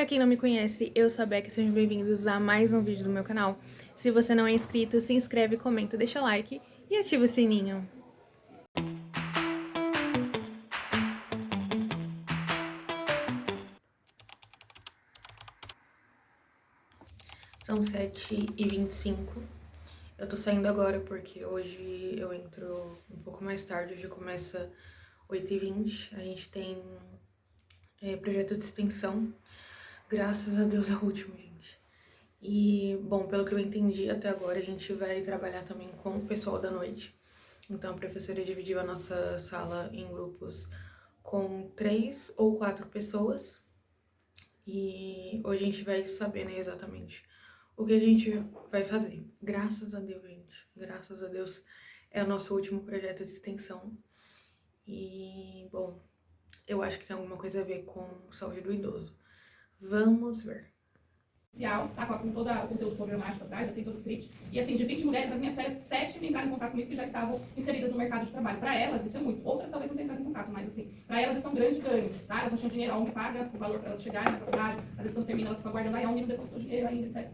Pra quem não me conhece, eu sou a Beca, sejam bem-vindos a mais um vídeo do meu canal. Se você não é inscrito, se inscreve, comenta, deixa like e ativa o sininho. São 7h25. Eu tô saindo agora porque hoje eu entro um pouco mais tarde, hoje começa 8h20. A gente tem projeto de extensão. Graças a Deus é o último, gente. E, bom, pelo que eu entendi até agora, a gente vai trabalhar também com o pessoal da noite. Então, a professora dividiu a nossa sala em grupos com 3 ou 4 pessoas. E hoje a gente vai saber, né, exatamente o que a gente vai fazer. Graças a Deus, gente. Graças a Deus é o nosso último projeto de extensão. E, bom, eu acho que tem alguma coisa a ver com saúde do idoso. Vamos ver. Tá com todo o conteúdo programático atrás, já tem todo o script. E assim, de 20 mulheres, as minhas férias, 7 entraram em contato comigo que já estavam inseridas no mercado de trabalho. Para elas, isso é muito. Outras talvez não tenham entrado em contato, mas assim, para elas isso é um grande ganho, tá? Elas não tinham dinheiro, a ONG paga o valor para elas chegarem na faculdade, às vezes quando termina elas ficam guardando, aí a ONG não depositou dinheiro ainda, etc.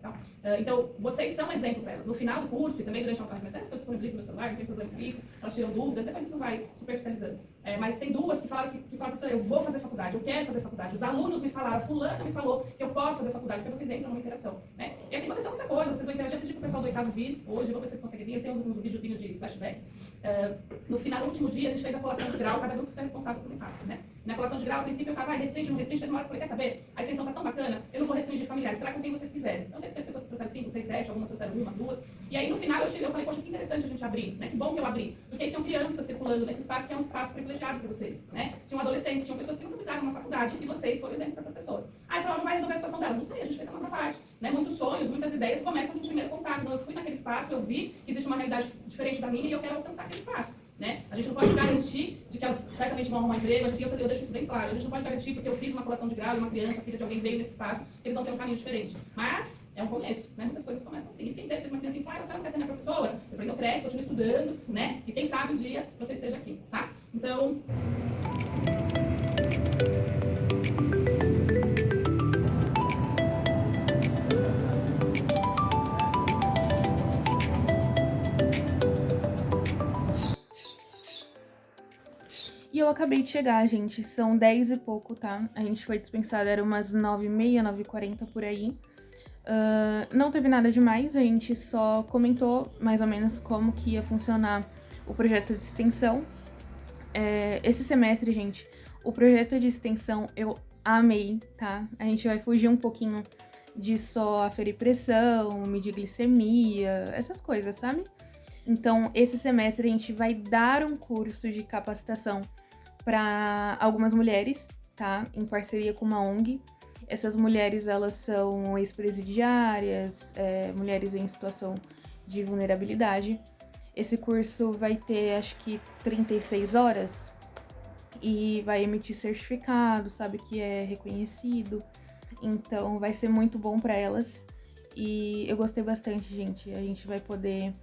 Então, vocês são exemplo para elas. No final do curso e também durante a parte de eu disponibilizo meu celular, não tem problema com isso, elas tiram dúvidas, depois isso vai superficializando. Mas tem duas que falaram professora, eu vou fazer faculdade, eu quero fazer faculdade. Os alunos me falaram, fulana me falou que eu posso fazer faculdade, porque vocês entram numa interação, né? E assim aconteceu muita coisa, vocês vão interagir, eu pedi pro pessoal do oitavo vir, hoje, vou ver se vocês conseguem vir, eles têm um videozinho de flashback. No final, no último dia, a gente fez a colação de grau, cada grupo fica responsável por um impacto, né? Na colação de grau, a princípio, eu tava, restringe, não restringe, teve uma hora que eu falei, quer saber? A extensão tá tão bacana, eu não vou restringir familiares, será com quem vocês quiserem. Então, teve pessoas que trouxeram 5, 6, 7, algumas trouxeram 1, 2. E aí, no final, eu falei, poxa, que interessante a gente abrir, né? Que bom que eu abri. Porque aí tinham crianças circulando nesse espaço, que é um espaço privilegiado para vocês, né? Tinham adolescentes, tinham pessoas que nunca fizeram uma faculdade, e vocês, por exemplo, para essas pessoas. Aí, não vai resolver a situação delas. Não sei, a gente fez a nossa parte, né? Muitos sonhos, muitas ideias começam de um primeiro contato. Então, eu fui naquele espaço, eu vi que existe uma realidade diferente da minha e eu quero alcançar aquele espaço, né? A gente não pode garantir de que elas certamente vão arrumar emprego, eu deixo isso bem claro. A gente não pode garantir porque eu fiz uma colação de grau e uma criança, filha de alguém veio nesse espaço, que eles vão ter um caminho diferente. Mas é um começo, né? Muitas coisas começam assim. E sim, teve uma criança assim, pai, você não quer ser minha professora? Eu falei, não cresce, continue estudando, né? E quem sabe um dia você esteja aqui, tá? Então... E eu acabei de chegar, gente, são 10 e pouco, tá? A gente foi dispensada, era umas 9h30, 9h40 por aí. Não teve nada demais, a gente só comentou mais ou menos como que ia funcionar o projeto de extensão. Esse semestre, gente, o projeto de extensão eu amei, tá? A gente vai fugir um pouquinho de só aferir pressão, medir glicemia, essas coisas, sabe? Então, esse semestre a gente vai dar um curso de capacitação para algumas mulheres, tá? Em parceria com uma ONG. Essas mulheres, elas são ex-presidiárias, mulheres em situação de vulnerabilidade. Esse curso vai ter, acho que, 36 horas e vai emitir certificado, sabe, que é reconhecido. Então, vai ser muito bom para elas. E eu gostei bastante, gente. A gente vai poder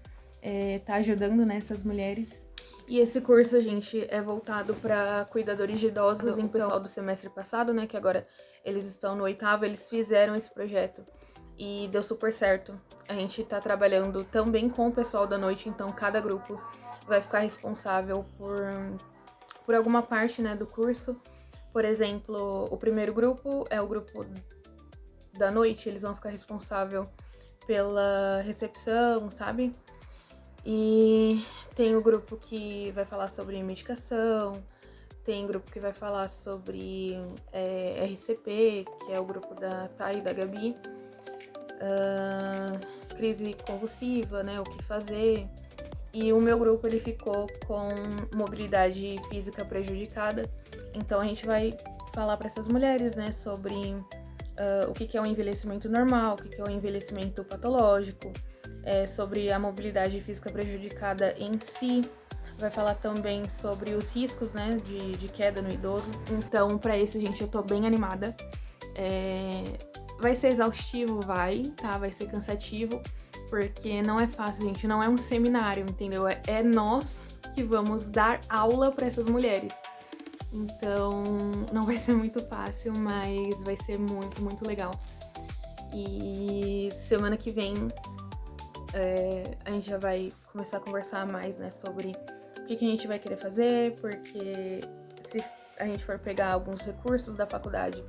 tá ajudando, né, essas mulheres. E esse curso, gente, é voltado para cuidadores de idosos, em pessoal do semestre passado, né, que agora eles estão no oitavo, eles fizeram esse projeto e deu super certo. A gente tá trabalhando também com o pessoal da noite, então cada grupo vai ficar responsável por alguma parte, né, do curso. Por exemplo, o primeiro grupo é o grupo da noite, eles vão ficar responsável pela recepção, sabe? E tem o grupo que vai falar sobre medicação, tem grupo que vai falar sobre RCP, que é o grupo da Thay e da Gabi, crise convulsiva, né, o que fazer. E o meu grupo, ele ficou com mobilidade física prejudicada, então a gente vai falar para essas mulheres, né, sobre o que é o envelhecimento normal, o que é o envelhecimento patológico, sobre a mobilidade física prejudicada em si. Vai falar também sobre os riscos, né, de queda no idoso. Então, para esse, gente, eu tô bem animada. Vai ser exaustivo, tá? Vai ser cansativo, porque não é fácil, gente. Não é um seminário, entendeu? É nós que vamos dar aula para essas mulheres. Então, não vai ser muito fácil, mas vai ser muito, muito legal. E semana que vem a gente já vai começar a conversar mais, né, sobre o que a gente vai querer fazer, porque se a gente for pegar alguns recursos da faculdade,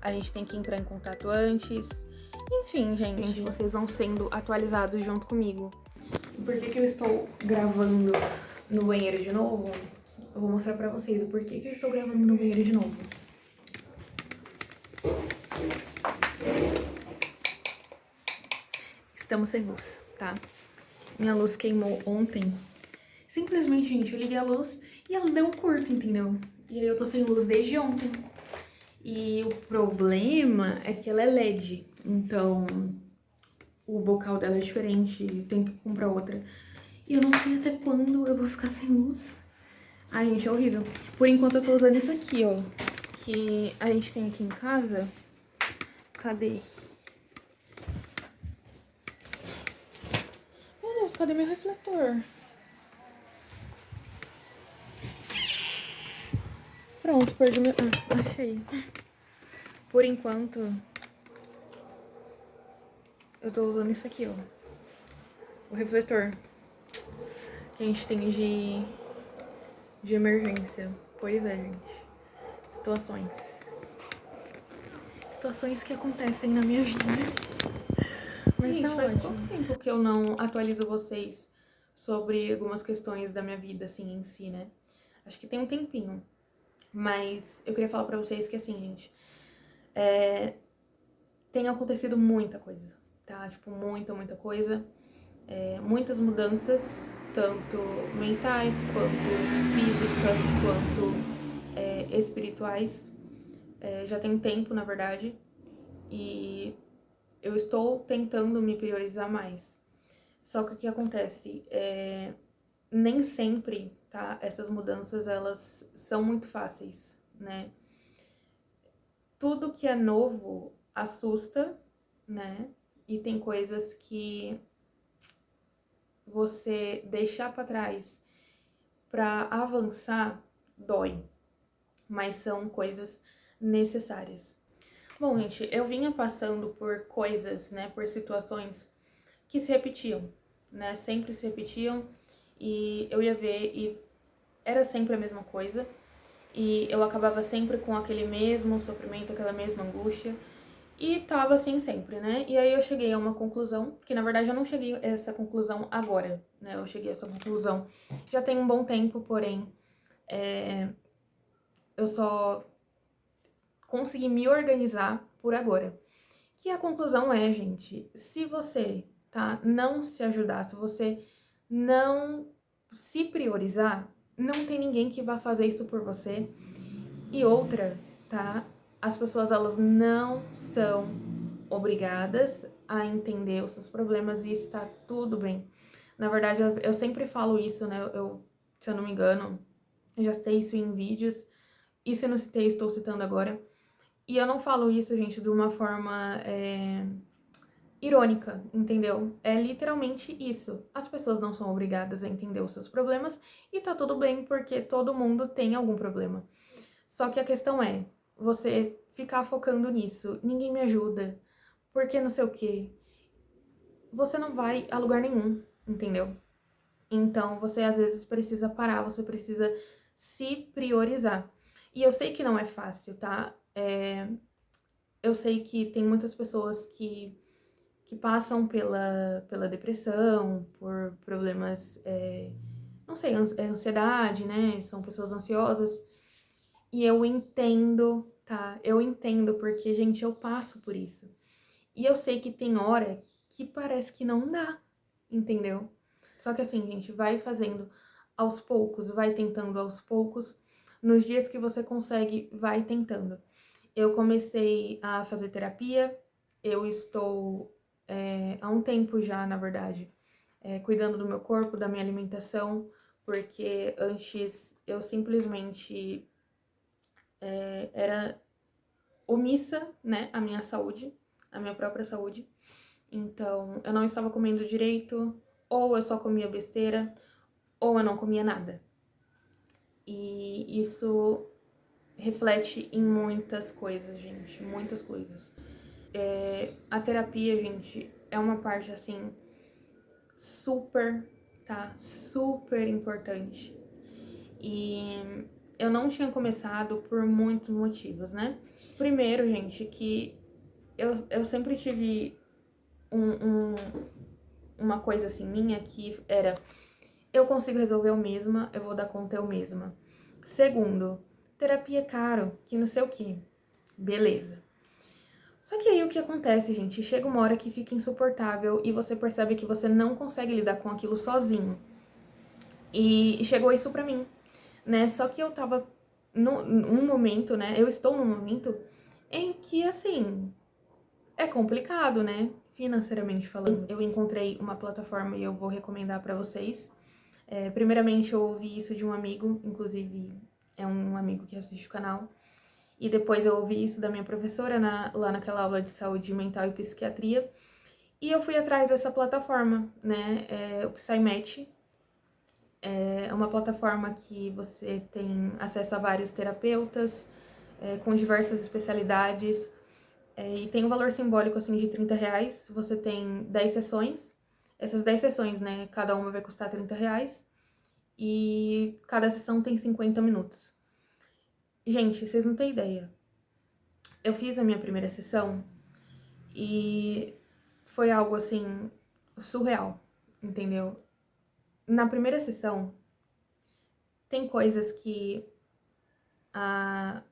a gente tem que entrar em contato antes. Enfim, gente, vocês vão sendo atualizados junto comigo. Por que eu estou gravando no banheiro de novo? Eu vou mostrar pra vocês o porquê que eu estou gravando no banheiro de novo. Estamos sem luz, tá? Minha luz queimou ontem. Simplesmente, gente, eu liguei a luz e ela deu um curto, entendeu? E aí eu tô sem luz desde ontem. E o problema é que ela é LED, então o bocal dela é diferente, tem que comprar outra. E eu não sei até quando eu vou ficar sem luz. Ai, gente, é horrível. Por enquanto eu tô usando isso aqui, ó, que a gente tem aqui em casa. Cadê? Meu Deus, cadê meu refletor? Pronto, perdi meu... Ah, achei. Por enquanto, eu tô usando isso aqui, ó. O refletor que a gente tem de emergência. Pois é, gente. Situações. Situações que acontecem na minha vida. Mas gente, tá faz pouco tempo que eu não atualizo vocês sobre algumas questões da minha vida, assim, em si, né? Acho que tem um tempinho. Mas eu queria falar pra vocês que, assim, gente, tem acontecido muita coisa, tá? Tipo, muita coisa. Muitas mudanças, tanto mentais, quanto físicas, quanto espirituais. Já tem tempo, na verdade, e eu estou tentando me priorizar mais. Só que o que acontece? Nem sempre, tá? Essas mudanças, elas são muito fáceis, né? Tudo que é novo assusta, né? E tem coisas que você deixar pra trás pra avançar dói, mas são coisas necessárias. Bom, gente, eu vinha passando por coisas, né, por situações que se repetiam, né, sempre se repetiam e eu ia ver e era sempre a mesma coisa e eu acabava sempre com aquele mesmo sofrimento, aquela mesma angústia e tava assim sempre, né? E aí eu cheguei a uma conclusão, que na verdade eu não cheguei a essa conclusão agora, né? Eu cheguei a essa conclusão já tem um bom tempo, porém eu só consegui me organizar por agora. Que a conclusão é, gente, se você, tá, não se ajudar, se você não se priorizar, não tem ninguém que vá fazer isso por você. E outra, tá, as pessoas, elas não são obrigadas a entender os seus problemas e está tudo bem. Na verdade, eu sempre falo isso, né, se eu não me engano, eu já citei isso em vídeos, e se eu não citei, estou citando agora. E eu não falo isso, gente, de uma forma irônica, entendeu? É literalmente isso. As pessoas não são obrigadas a entender os seus problemas e tá tudo bem porque todo mundo tem algum problema. Só que a questão é, você ficar focando nisso, ninguém me ajuda, porque não sei o quê. Você não vai a lugar nenhum, entendeu? Então você às vezes precisa parar, você precisa se priorizar. E eu sei que não é fácil, tá? Eu sei que tem muitas pessoas que passam pela depressão, por problemas, não sei, ansiedade, né? São pessoas ansiosas. E eu entendo, tá? Eu entendo porque, gente, eu passo por isso. E eu sei que tem hora que parece que não dá, entendeu? Só que assim, gente, vai fazendo aos poucos, vai tentando aos poucos. Nos dias que você consegue, vai tentando. Eu comecei a fazer terapia, eu estou há um tempo já, na verdade, cuidando do meu corpo, da minha alimentação, porque antes eu simplesmente era omissa, né, à minha saúde, à minha própria saúde. Então, eu não estava comendo direito, ou eu só comia besteira, ou eu não comia nada. E isso reflete em muitas coisas, gente, muitas coisas. A terapia, gente, é uma parte, assim, super, tá? Super importante. E eu não tinha começado por muitos motivos, né? Primeiro, gente, que eu sempre tive uma coisa assim minha que era: eu consigo resolver eu mesma, eu vou dar conta eu mesma. Segundo, terapia é caro, que não sei o que. Beleza. Só que aí o que acontece, gente? Chega uma hora que fica insuportável e você percebe que você não consegue lidar com aquilo sozinho. E chegou isso pra mim, né? Só que eu tava num momento, né? Eu estou num momento em que, assim, é complicado, né? Financeiramente falando. Eu encontrei uma plataforma e eu vou recomendar pra vocês. Primeiramente, eu ouvi isso de um amigo, inclusive é um amigo que assiste o canal. E depois eu ouvi isso da minha professora lá naquela aula de saúde mental e psiquiatria. E eu fui atrás dessa plataforma, né? O PsyMatch. É uma plataforma que você tem acesso a vários terapeutas, com diversas especialidades. E tem um valor simbólico, assim, de R$ 30. Você tem 10 sessões. Essas 10 sessões, né? Cada uma vai custar R$ 30. E cada sessão tem 50 minutos. Gente, vocês não têm ideia. Eu fiz a minha primeira sessão e foi algo, assim, surreal, entendeu? Na primeira sessão, tem coisas que a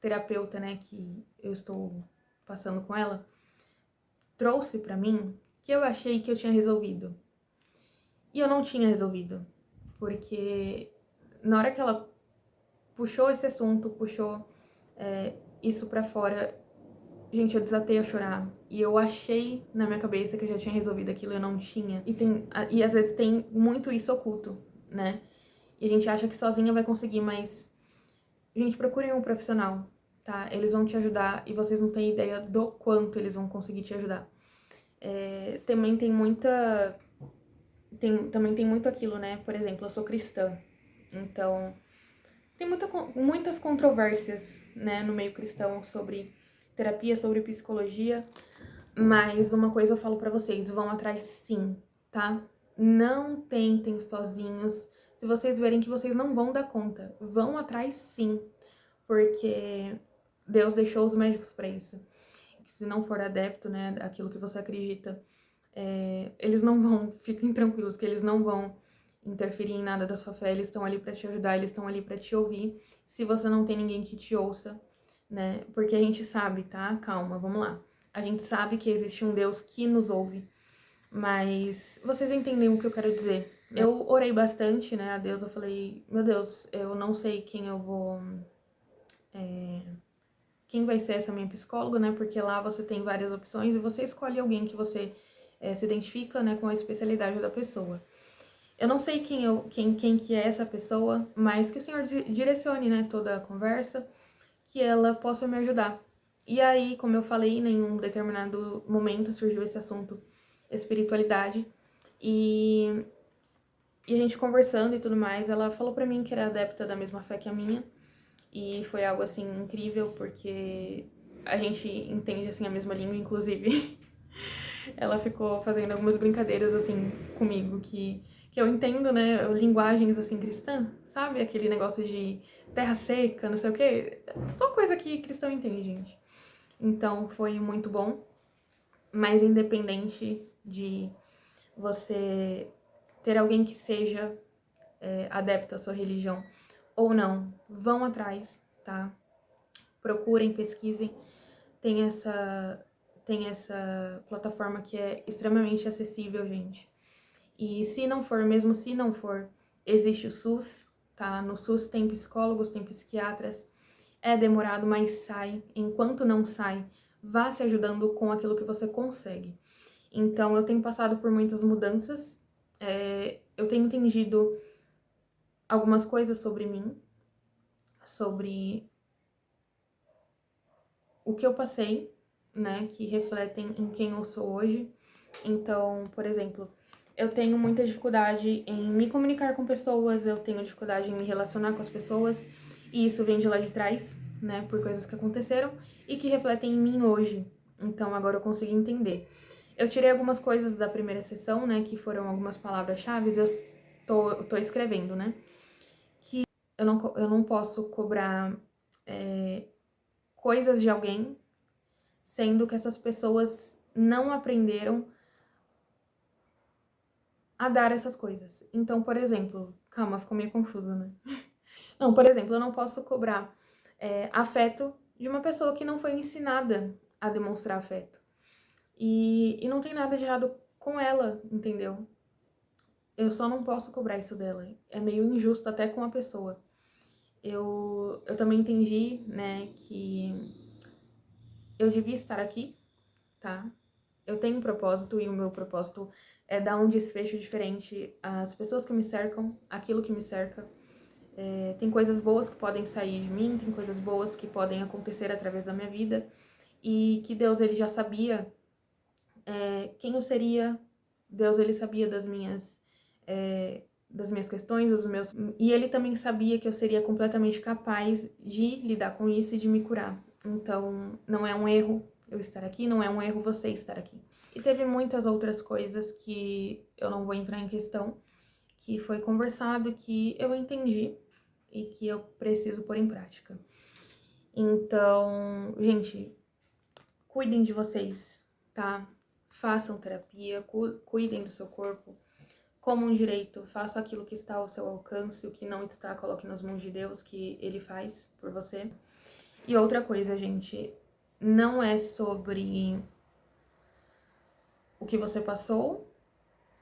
terapeuta, né, que eu estou passando com ela, trouxe pra mim que eu achei que eu tinha resolvido. E eu não tinha resolvido, porque na hora que ela puxou esse assunto, puxou isso pra fora, gente, eu desatei a chorar. E eu achei na minha cabeça que eu já tinha resolvido aquilo, eu não tinha. E às vezes tem muito isso oculto, né? E a gente acha que sozinha vai conseguir, mas, gente, procurem um profissional, tá? Eles vão te ajudar e vocês não têm ideia do quanto eles vão conseguir te ajudar. Também tem muita... também tem muito aquilo, né? Por exemplo, eu sou cristã, então tem muitas controvérsias, né, no meio cristão sobre terapia, sobre psicologia, mas uma coisa eu falo pra vocês, vão atrás sim, tá? Não tentem sozinhos. Se vocês verem que vocês não vão dar conta, vão atrás sim, porque Deus deixou os médicos pra isso. Se não for adepto, né, aquilo que você acredita, eles não vão, fiquem tranquilos, que eles não vão interferir em nada da sua fé, eles estão ali pra te ajudar, eles estão ali pra te ouvir, se você não tem ninguém que te ouça, né? Porque a gente sabe, tá? Calma, vamos lá. A gente sabe que existe um Deus que nos ouve, mas vocês entendem o que eu quero dizer. Eu orei bastante, né, a Deus, eu falei: meu Deus, eu não sei quem eu vou... quem vai ser essa minha psicóloga, né? Porque lá você tem várias opções e você escolhe alguém que você se identifica, né, com a especialidade da pessoa. Eu não sei quem que é essa pessoa, mas que o Senhor direcione, né, toda a conversa, que ela possa me ajudar. E aí, como eu falei, em um determinado momento surgiu esse assunto espiritualidade e a gente conversando e tudo mais, ela falou pra mim que era adepta da mesma fé que a minha e foi algo, assim, incrível, porque a gente entende, assim, a mesma língua, inclusive. Ela ficou fazendo algumas brincadeiras, assim, comigo, que eu entendo, né, linguagens, assim, cristã, sabe? Aquele negócio de terra seca, não sei o quê. Só coisa que cristão entende, gente. Então, foi muito bom. Mas independente de você ter alguém que seja adepto à sua religião ou não, vão atrás, tá? Procurem, pesquisem. Tem essa plataforma que é extremamente acessível, gente. E se não for, mesmo se não for, existe o SUS, tá? No SUS tem psicólogos, tem psiquiatras. É demorado, mas sai. Enquanto não sai, vá se ajudando com aquilo que você consegue. Então, eu tenho passado por muitas mudanças. Eu tenho entendido algumas coisas sobre mim, sobre o que eu passei, né, que refletem em quem eu sou hoje. Então, por exemplo, eu tenho muita dificuldade em me comunicar com pessoas, eu tenho dificuldade em me relacionar com as pessoas, e isso vem de lá de trás. né, por coisas que aconteceram e que refletem em mim hoje. Então agora eu consegui entender. Eu tirei algumas coisas da primeira sessão, né, que foram algumas palavras-chave, eu tô escrevendo, né, que eu não posso cobrar coisas de alguém, sendo que essas pessoas não aprenderam a dar essas coisas. Então, por exemplo, calma, ficou meio confuso, né? Não, por exemplo, eu não posso cobrar afeto de uma pessoa que não foi ensinada a demonstrar afeto. E não tem nada de errado com ela, entendeu? Eu só não posso cobrar isso dela. É meio injusto até com a pessoa. Eu também entendi, né, que eu devia estar aqui, tá? Eu tenho um propósito e o meu propósito é dar um desfecho diferente às pessoas que me cercam, aquilo que me cerca. Tem coisas boas que podem sair de mim, tem coisas boas que podem acontecer através da minha vida e que Deus ele já sabia quem eu seria. Deus ele sabia das minhas questões, dos meus e ele também sabia que eu seria completamente capaz de lidar com isso e de me curar. Então, não é um erro eu estar aqui, não é um erro você estar aqui. E teve muitas outras coisas que eu não vou entrar em questão, que foi conversado, que eu entendi e que eu preciso pôr em prática. Então, gente, cuidem de vocês, tá? Façam terapia, cuidem do seu corpo, comam direito, faça aquilo que está ao seu alcance, o que não está, coloque nas mãos de Deus, que Ele faz por você. E outra coisa, gente, não é sobre o que você passou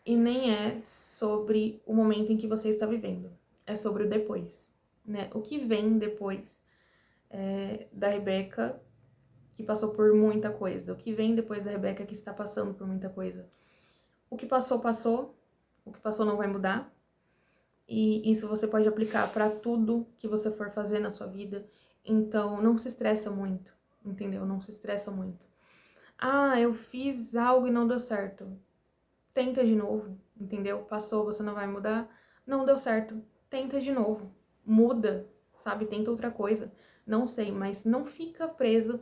e nem é sobre o momento em que você está vivendo. É sobre o depois, né? O que vem depois da Rebeca, que passou por muita coisa. O que vem depois da Rebeca, que está passando por muita coisa. O que passou, passou. O que passou não vai mudar. E isso você pode aplicar para tudo que você for fazer na sua vida. Então, não se estressa muito, entendeu? Não se estressa muito. Ah, eu fiz algo e não deu certo. Tenta de novo, entendeu? Passou, você não vai mudar. Não deu certo. Tenta de novo. Muda, sabe? Tenta outra coisa. Não sei, mas não fica preso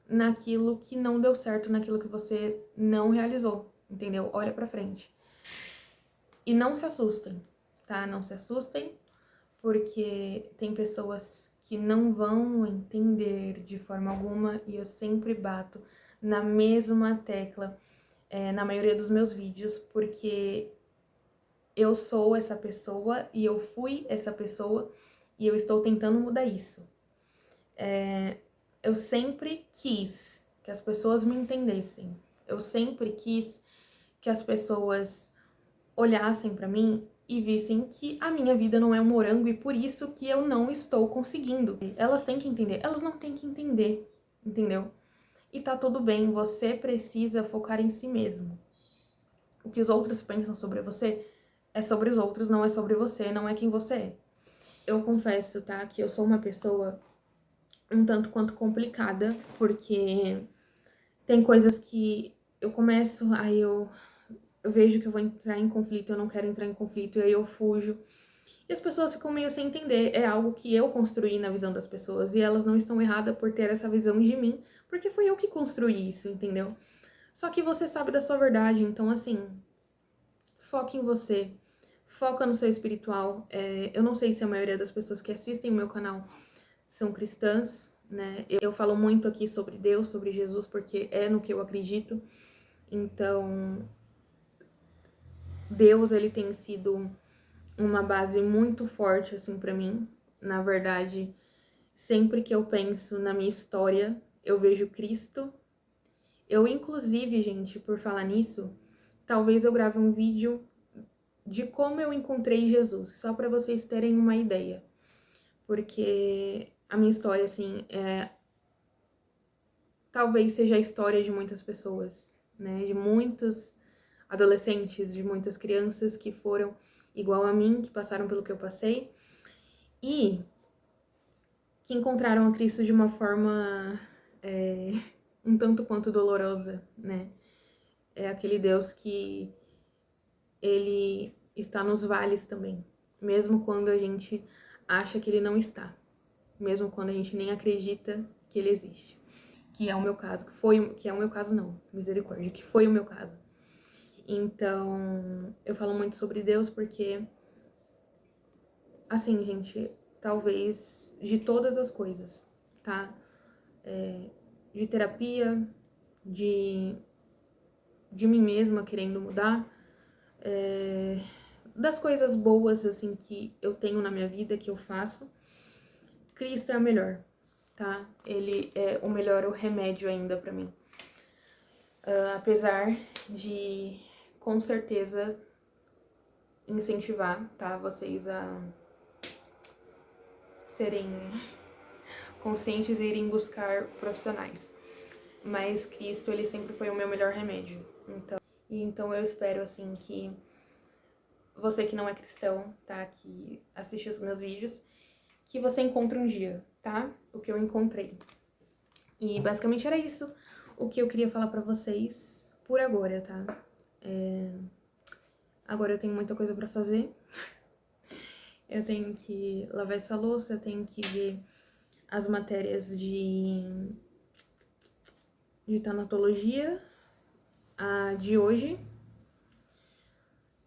naquilo que não deu certo, naquilo que você não realizou, entendeu? Olha pra frente. E não se assustem, tá? Não se assustem, porque tem pessoas que não vão entender de forma alguma e eu sempre bato na mesma tecla na maioria dos meus vídeos, porque eu sou essa pessoa e eu fui essa pessoa e eu estou tentando mudar isso. Eu sempre quis que as pessoas me entendessem. Eu sempre quis que as pessoas olhassem pra mim e vissem que a minha vida não é um morango e por isso que eu não estou conseguindo. Elas têm que entender, elas não têm que entender, entendeu? E tá tudo bem, você precisa focar em si mesmo. O que os outros pensam sobre você é sobre os outros, não é sobre você, não é quem você é. Eu confesso, tá, que eu sou uma pessoa um tanto quanto complicada, porque tem coisas que eu começo, aí eu vejo que eu vou entrar em conflito, eu não quero entrar em conflito, e aí eu fujo. E as pessoas ficam meio sem entender. É algo que eu construí na visão das pessoas, e elas não estão erradas por ter essa visão de mim, porque foi eu que construí isso, entendeu? Só que você sabe da sua verdade, então assim, foca em você, foca no seu espiritual. Eu não sei se a maioria das pessoas que assistem o meu canal são cristãs, né? Eu falo muito aqui sobre Deus, sobre Jesus, porque é no que eu acredito. Então, Deus, ele tem sido uma base muito forte, assim, pra mim. Na verdade, sempre que eu penso na minha história, eu vejo Cristo. Eu, inclusive, gente, por falar nisso, talvez eu grave um vídeo de como eu encontrei Jesus, só pra vocês terem uma ideia. Porque a minha história, assim, talvez seja a história de muitas pessoas, né? De muitos adolescentes, de muitas crianças que foram igual a mim, que passaram pelo que eu passei e que encontraram a Cristo de uma forma um tanto quanto dolorosa, né? É aquele Deus que ele está nos vales também, mesmo quando a gente acha que ele não está. mesmo quando a gente nem acredita que ele existe. Que é o meu caso, que é o meu caso não, misericórdia, que foi o meu caso. Então, eu falo muito sobre Deus porque, assim, gente, talvez de todas as coisas, tá? De terapia, de mim mesma querendo mudar, das coisas boas, assim, que eu tenho na minha vida, que eu faço, Cristo é o melhor, tá? Ele é o melhor, o remédio ainda pra mim. Apesar de, com certeza, incentivar, tá? Vocês a serem conscientes e irem buscar profissionais. Mas Cristo, ele sempre foi o meu melhor remédio. Então eu espero, assim, que você que não é cristão, tá? Que assiste os meus vídeos, que você encontre um dia, tá? O que eu encontrei. E basicamente era isso o que eu queria falar pra vocês por agora, tá? Agora eu tenho muita coisa pra fazer. Eu tenho que lavar essa louça, eu tenho que ver as matérias de tanatologia, a de hoje.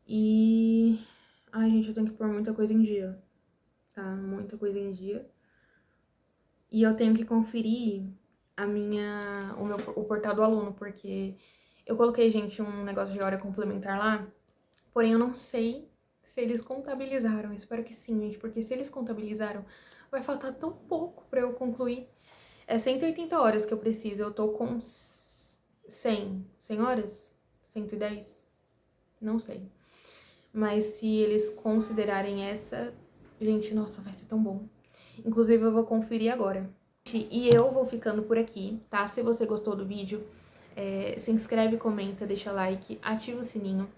E... ai, gente, eu tenho que pôr muita coisa em dia, tá? Muita coisa em dia. E eu tenho que conferir o portal do aluno, porque eu coloquei, gente, um negócio de hora complementar lá, porém eu não sei se eles contabilizaram. Espero que sim, gente, porque se eles contabilizaram, vai faltar tão pouco pra eu concluir. É 180 horas que eu preciso, eu tô com 100 horas? 110? Não sei. Mas se eles considerarem essa, gente, nossa, vai ser tão bom. Inclusive, eu vou conferir agora. E eu vou ficando por aqui, tá? Se você gostou do vídeo, se inscreve, comenta, deixa like, ativa o sininho.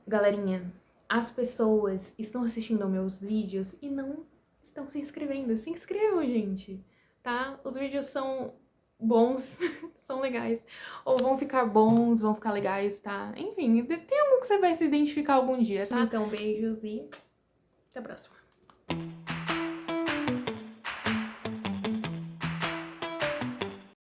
Galerinha, as pessoas estão assistindo aos meus vídeos e não estão se inscrevendo. Se inscrevam, gente, tá? Os vídeos são bons, são legais. Ou vão ficar bons, vão ficar legais, tá? Enfim, tem algum que você vai se identificar algum dia, tá? Então, beijos e até a próxima.